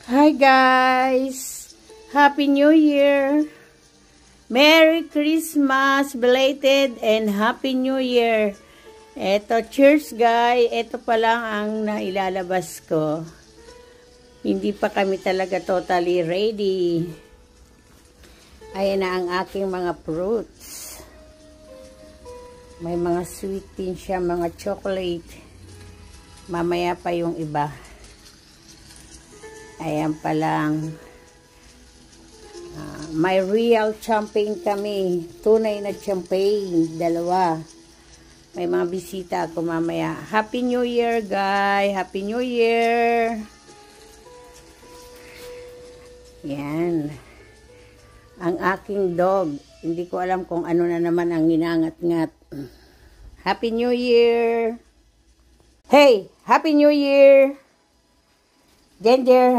Hi guys! Happy New Year! Merry Christmas! Belated and Happy New Year! Eto, cheers guys! Eto pa lang ang nailalabas ko. Hindi pa kami talaga totally ready. Ayan na ang aking mga fruits. May mga sweet din siya, mga chocolate. Mamaya pa yung iba. Ayan pa lang. May real champagne kami. Tunay na champagne. Dalawa. May mga bisita ako mamaya. Happy New Year, guys. Happy New Year. Yan. Ang aking dog. Hindi ko alam kung ano na naman ang ginangat-ngat. Happy New Year. Hey! Happy New Year. Ginger.